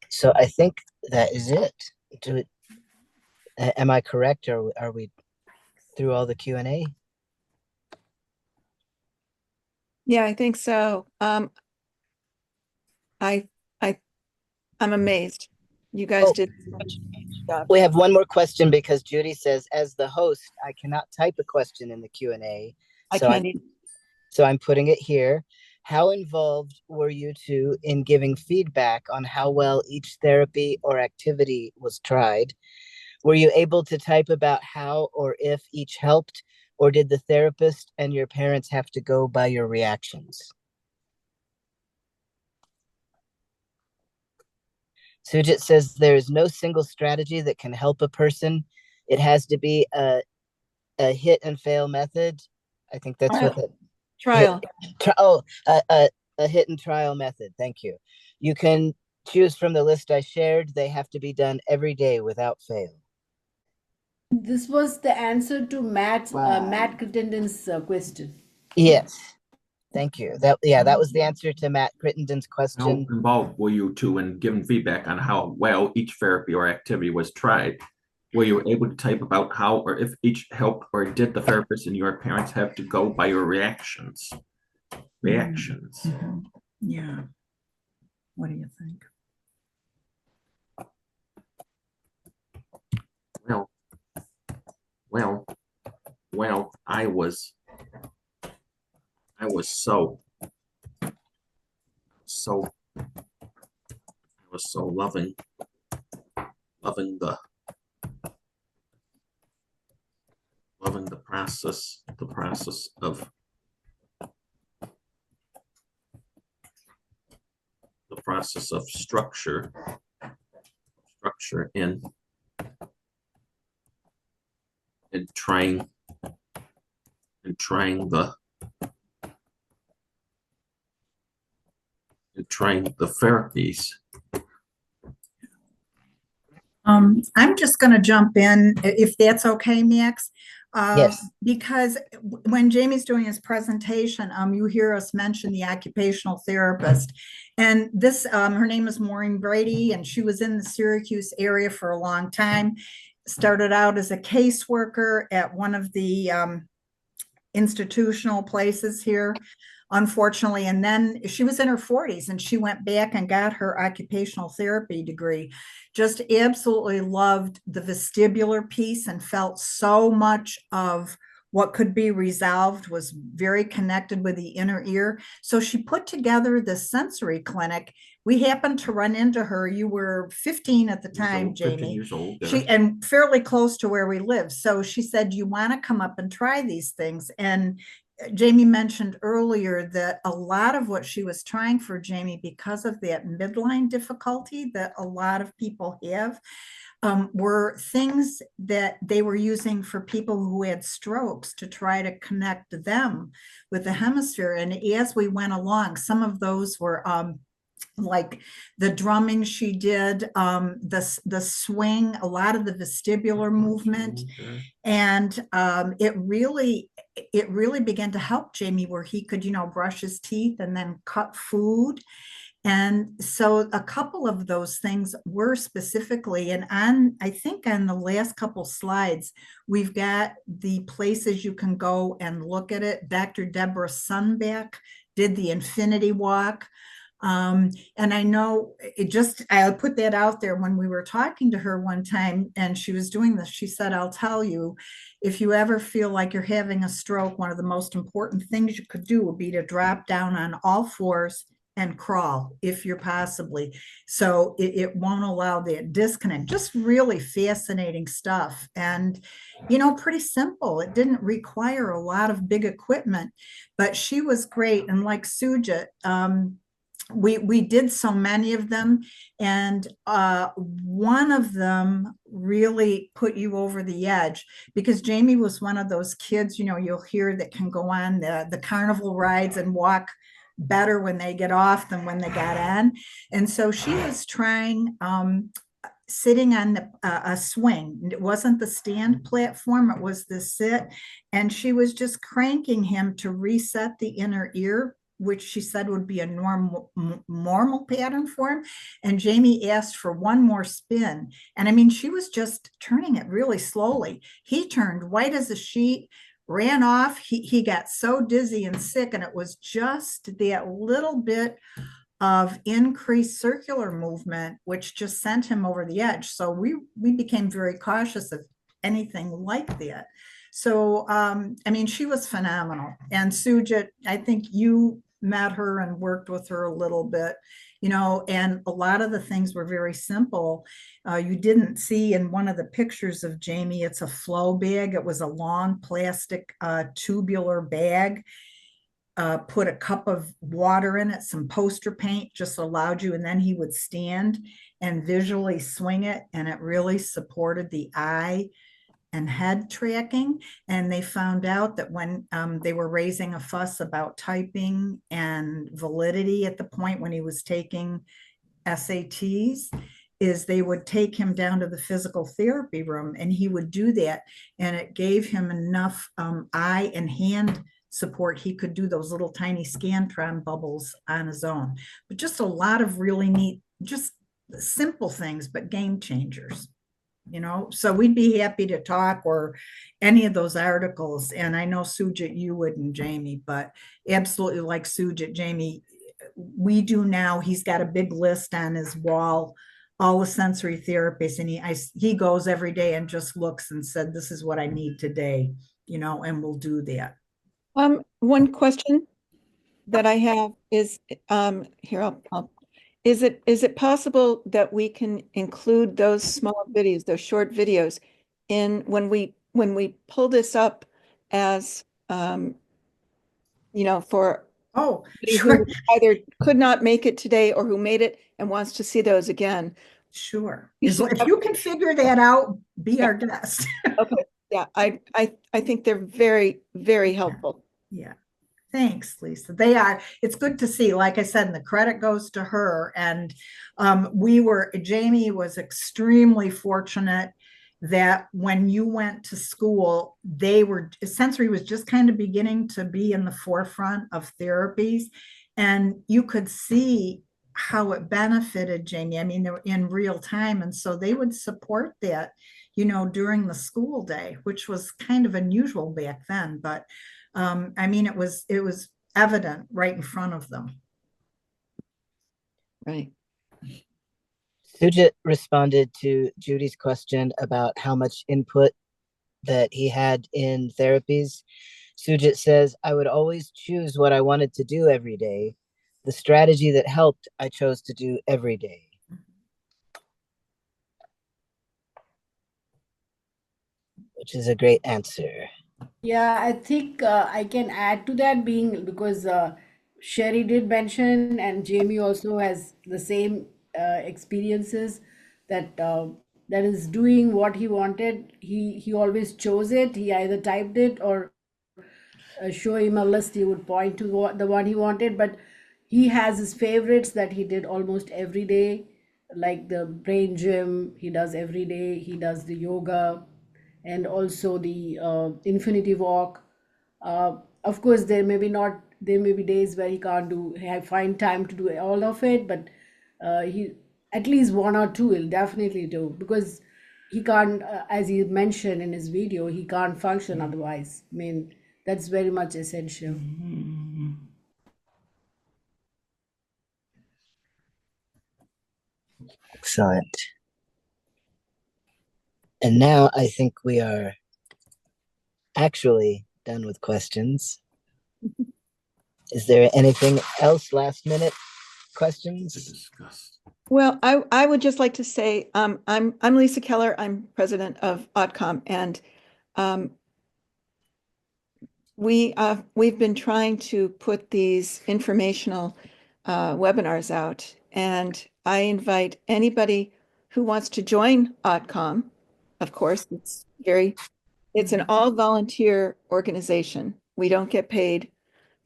So I think that is it. Am I correct, or are we through all the Q&A? Yeah, I think so. I'm amazed. You guys did such a good job. We have one more question because Judy says, as the host, I cannot type a question in the Q&A. So I'm putting it here. How involved were you two in giving feedback on how well each therapy or activity was tried? Were you able to type about how or if each helped, or did the therapist and your parents have to go by your reactions? Sujit says there is no single strategy that can help a person. It has to be a hit and fail method. I think that's what the trial. A hit and trial method. Thank you. You can choose from the list I shared. They have to be done every day without fail. This was the answer to Matt Crittenden's question. Yes. Thank you. That was the answer to Matt Crittenden's question. How involved were you two in giving feedback on how well each therapy or activity was tried? Were you able to type about how or if each helped, or did the therapist and your parents have to go by your reactions? Mm-hmm. Yeah. What do you think? Well, I was so loving the process of structure in trying the therapies. I'm just going to jump in, if that's okay, Max. Yes. Because when Jamie's doing his presentation, you hear us mention the occupational therapist. And this, her name is Maureen Brady, and she was in the Syracuse area for a long time. Started out as a caseworker at one of the institutional places here, unfortunately. And then she was in her 40s and she went back and got her occupational therapy degree. Just absolutely loved the vestibular piece and felt so much of what could be resolved was very connected with the inner ear. So she put together this sensory clinic. We happened to run into her. You were 15 at the time, old, 15 Jamie. years old. Yeah. And fairly close to where we live. So she said, you want to come up and try these things. And Jamie mentioned earlier that a lot of what she was trying for Jamie, because of that midline difficulty that a lot of people have, were things that they were using for people who had strokes to try to connect them with the hemisphere. And as we went along, some of those were like the drumming she did, the swing, a lot of the vestibular movement. Okay. And it really began to help Jamie, where he could, brush his teeth and then cut food. And so a couple of those things were specifically, and I think on the last couple slides, we've got the places you can go and look at it. Dr. Deborah Sunback did the infinity walk. And I know I put that out there when we were talking to her one time and she was doing this. She said, I'll tell you, if you ever feel like you're having a stroke, one of the most important things you could do would be to drop down on all fours and crawl if you're possibly. So it won't allow that disconnect. Just really fascinating stuff. And, pretty simple. It didn't require a lot of big equipment, but she was great. And like Sujit, we did so many of them, and one of them really put you over the edge, because Jamie was one of those kids, you'll hear, that can go on the carnival rides and walk better when they get off than when they got on. And so she was trying sitting on a swing. It wasn't the stand platform, it was the sit, and she was just cranking him to reset the inner ear, which she said would be a normal pattern for him. And Jamie asked for one more spin. And I mean, she was just turning it really slowly. He turned white as a sheet, ran off. He got so dizzy and sick, and it was just that little bit of increased circular movement, which just sent him over the edge. So we became very cautious of anything like that. So, I mean, she was phenomenal. And Sujit, I think you met her and worked with her a little bit, and a lot of the things were very simple. You didn't see in one of the pictures of Jamie, it's a flow bag. It was a long plastic tubular bag. Put a cup of water in it, some poster paint, just allowed you, and then he would stand and visually swing it, and it really supported the eye and head tracking. And they found out that when they were raising a fuss about typing and validity at the point when he was taking SATs, is they would take him down to the physical therapy room, and he would do that, and it gave him enough eye and hand support. He could do those little tiny Scantron bubbles on his own. But just a lot of really neat, just simple things, but game changers. So we'd be happy to talk, or any of those articles. And I know Sujit, you wouldn't, Jamie, but absolutely, like Sujit, Jamie, we do now. He's got a big list on his wall, all the sensory therapies, and he goes every day and just looks and said, this is what I need today, and we'll do that. One question that I have is, here, is it possible that we can include those small videos, those short videos, in when we pull this up as, for sure. who either could not make it today or who made it and wants to see those again? Sure. If you can figure that out, be our guest. Okay. Yeah, I think they're very, very helpful. Yeah. Thanks, Lisa. They are. It's good to see. Like I said, and the credit goes to her. And Jamie was extremely fortunate that when you went to school, sensory was just kind of beginning to be in the forefront of therapies. And you could see how it benefited Jamie. I mean, they were in real time. And so they would support that, during the school day, which was kind of unusual back then. But I mean, it was evident right in front of them. Right. Sujit responded to Judy's question about how much input that he had in Therapies. Sujit says, I would always choose what I wanted to do every day. The strategy that helped, I chose to do every day. Which is a great answer. Yeah, I think I can add to that being because Sherry did mention, and Jamie also has the same experiences that that is doing what he wanted. He always chose it. He either typed it or show him a list. He would point to the one he wanted, but he has his favorites that he did almost every day, like the brain gym. He does every day. He does the yoga and also the infinity walk. Of course, there may be days where he can't do find time to do all of it, but he at least one or two he'll definitely do because he can't, as he mentioned in his video, he can't function otherwise. I mean, that's very much essential. Excellent. And now I think we are actually done with questions. Is there anything else, last minute questions? Well, I would just like to say I'm Lisa Keller. I'm president of AutCom, and we've been trying to put these informational webinars out, and I invite anybody who wants to join AutCom. Of course, it's an all volunteer organization. We don't get paid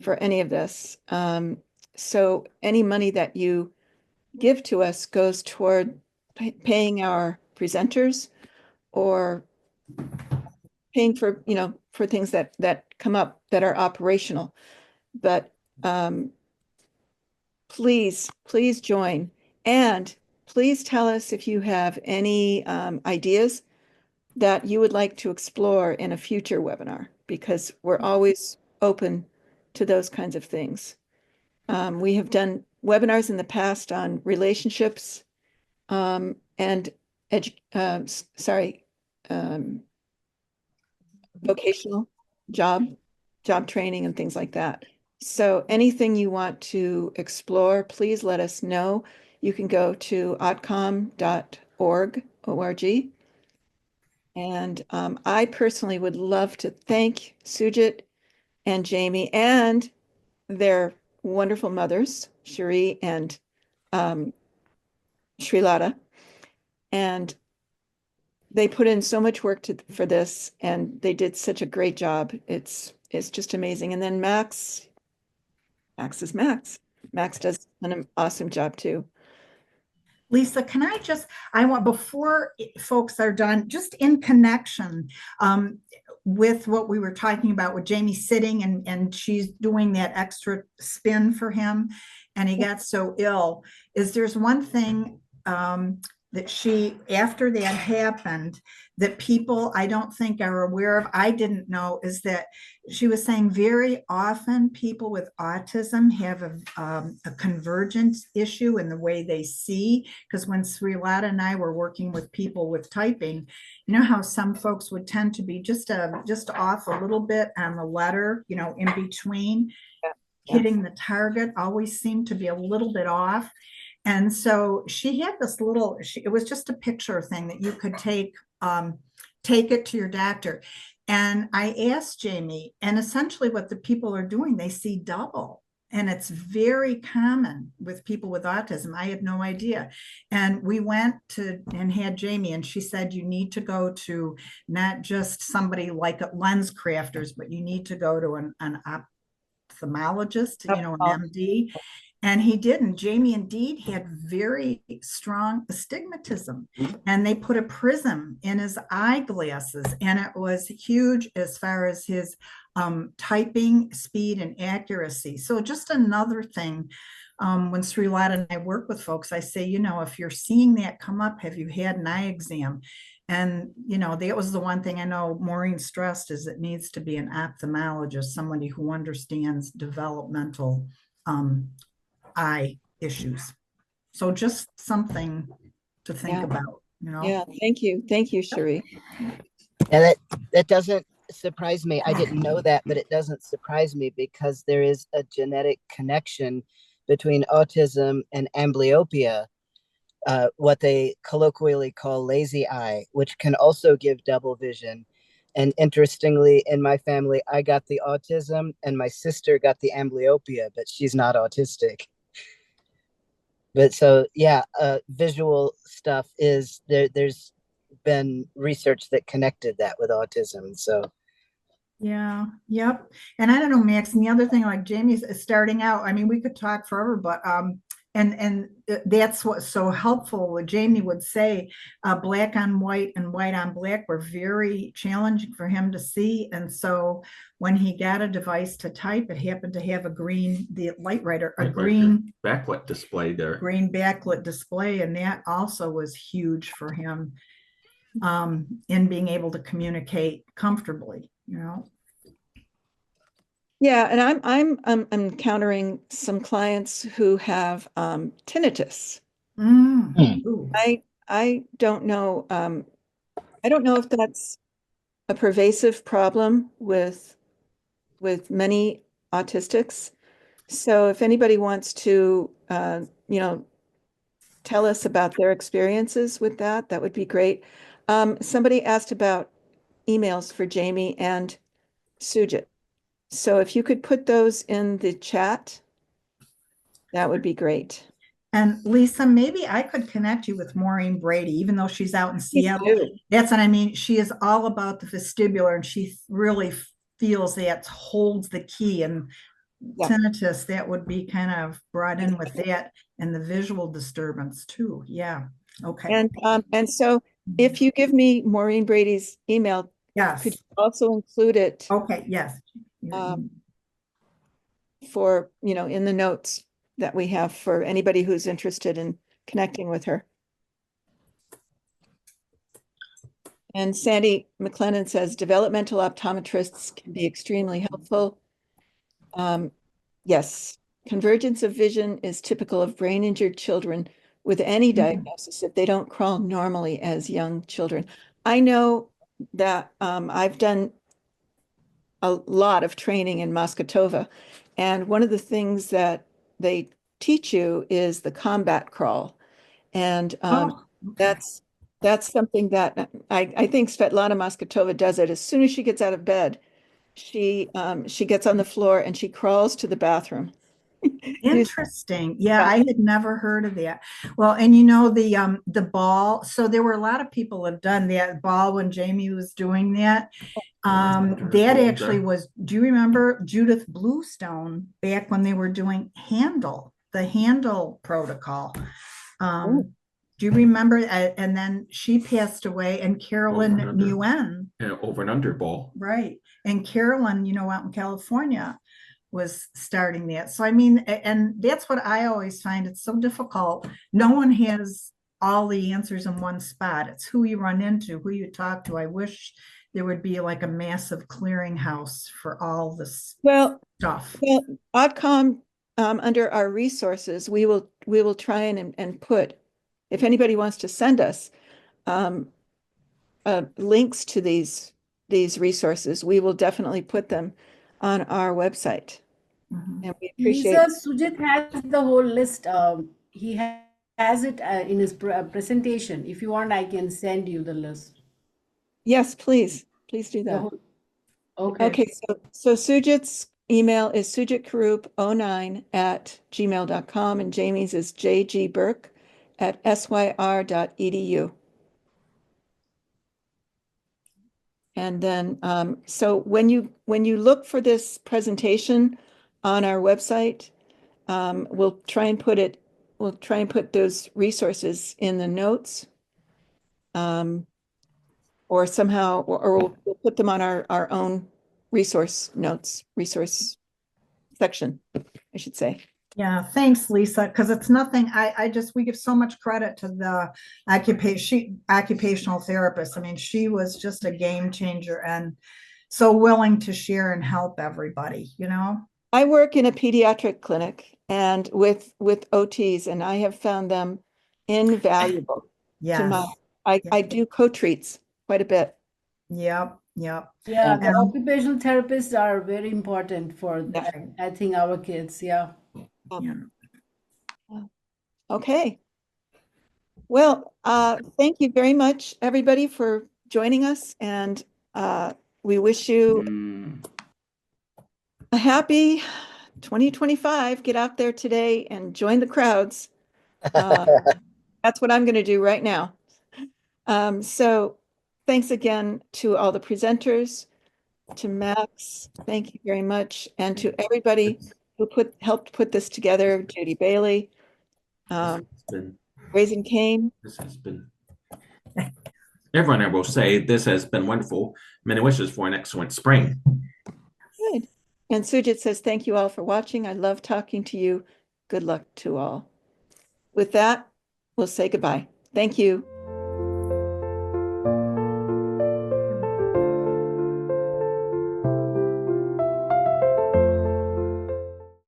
for any of this. So any money that you give to us goes toward paying our presenters or paying for, for things that come up that are operational. But please join, and please tell us if you have any ideas that you would like to explore in a future webinar, because we're always open to those kinds of things. We have done webinars in the past on relationships and vocational job training and things like that. So anything you want to explore, please let us know. You can go to autcom.org, O-R-G. And I personally would love to thank Sujit and Jamie and their wonderful mothers, Cherie and Srilata. And they put in so much work for this, and they did such a great job. It's just amazing. And then Max is Max. Max does an awesome job too. Lisa, I want, before folks are done, just in connection with what we were talking about with Jamie sitting and she's doing that extra spin for him and he got so ill, there's one thing that after that happened, that people I don't think are aware of, I didn't know, is that she was saying very often people with autism have a convergence issue in the way they see. Because when Srilata and I were working with people with typing, you know how some folks would tend to be just off a little bit on the letter, in between. Hitting the target always seemed to be a little bit off. And so she had this it was just a picture thing that you could take it to your doctor. And I asked Jamie, and essentially what the people are doing, they see double. And it's very common with people with autism. I had no idea. And we went and had Jamie, and she said, you need to go to not just somebody like lens crafters, but you need to go to an ophthalmologist, an MD. And he didn't. Jamie indeed had very strong astigmatism, and they put a prism in his eyeglasses, and it was huge as far as his typing speed and accuracy. So just another thing, when Srilata and I work with folks, I say, if you're seeing that come up, have you had an eye exam? And, that was the one thing I know Maureen stressed, is it needs to be an ophthalmologist, somebody who understands developmental eye issues. So just something to think about, Yeah, thank you, Cherie. And that doesn't surprise me. I didn't know that, but it doesn't surprise me because there is a genetic connection between autism and amblyopia, what they colloquially call lazy eye, which can also give double vision. And interestingly, in my family, I got the autism and my sister got the amblyopia, but she's not autistic. But so, yeah, visual stuff is there. There's been research that connected that with autism. So, Yeah, yep. And I don't know, Max, and the other thing, like Jamie's starting out, I mean, we could talk forever, but and that's what's so helpful. What Jamie would say, black on white and white on black were very challenging for him to see. And so when he got a device to type, it happened to have a green, the light writer, a green backlit display there. Green backlit display, and that also was huge for him in being able to communicate comfortably, you know. Yeah, and I'm encountering some clients who have tinnitus. Ooh. I don't know. I don't know if that's a pervasive problem with many autistics. So if anybody wants to, you know, tell us about their experiences with that, that would be great. Somebody asked about emails for Jamie and Sujit. So if you could put those in the chat, that would be great. And Lisa, maybe I could connect you with Maureen Brady, even though she's out in Seattle. That's what I mean. She is all about the vestibular, and she really feels that holds the key. And tinnitus, that would be kind of brought in with that, and the visual disturbance too. Yeah. Okay. And so if you give me Maureen Brady's email, yes, could you also include it? Okay. Yes. For, you know, in the notes that we have for anybody who's interested in connecting with her. And Sandy McLennan says developmental optometrists can be extremely helpful. Yes, convergence of vision is typical of brain injured children with any diagnosis if they don't crawl normally as young children. I know that I've done a lot of training in Moscatova, and one of the things that they teach you is the combat crawl. And that's something that I think Svetlana Moscatova does it as soon as she gets out of bed. She gets on the floor and she crawls to the bathroom. Interesting. Yeah, I had never heard of that. Well, and you know, the ball, so there were a lot of people have done that ball when Jamie was doing that. That actually was, do you remember Judith Bluestone back when they were doing the handle protocol? Do you remember? And then she passed away, and Carolyn Nguyen. Yeah, over and under ball. Right. And Carolyn, you know, out in California was starting that. So, I mean, and that's what I always find. It's so difficult. No one has all the answers in one spot. It's who you run into, who you talk to. I wish there would be like a massive clearinghouse for all this stuff. Well, AutCom, under our resources, we will try and put, if anybody wants to send us links to these resources, we will definitely put them on our website. And we appreciate Lisa, Sujit has the whole list. He has it in his presentation. If you want, I can send you the list. Yes, please do that. Okay, so Sujit's email is sujitkurup09@gmail.com, and Jamie's is jgburke@syr.edu. And then, so when you look for this presentation on our website, we'll try and put those resources in the notes, or somehow, or we'll put them on our own resource section, I should say. Yeah, thanks, Lisa, because it's nothing, we give so much credit to the occupational therapist. I mean, she was just a game changer and so willing to share and help everybody, you know? I work in a pediatric clinic and with OTs, and I have found them invaluable. Yes. I do co-treats quite a bit. Yep. Yep. Yeah, the And occupational therapists are very important for, Yeah. I think, our kids. Yeah. yeah. Okay. Well, thank you very much, everybody, for joining us, and we wish you a happy 2025. Get out there today and join the crowds. That's what I'm going to do right now. So thanks again to all the presenters, to Max, thank you very much, and to everybody who helped put this together, Judy Bailey, Been, Raising Cane. this has been, everyone, I will say, this has been wonderful. Many wishes for an excellent spring. Good. And Sujit says, thank you all for watching. I love talking to you. Good luck to all. With that, we'll say goodbye. Thank you.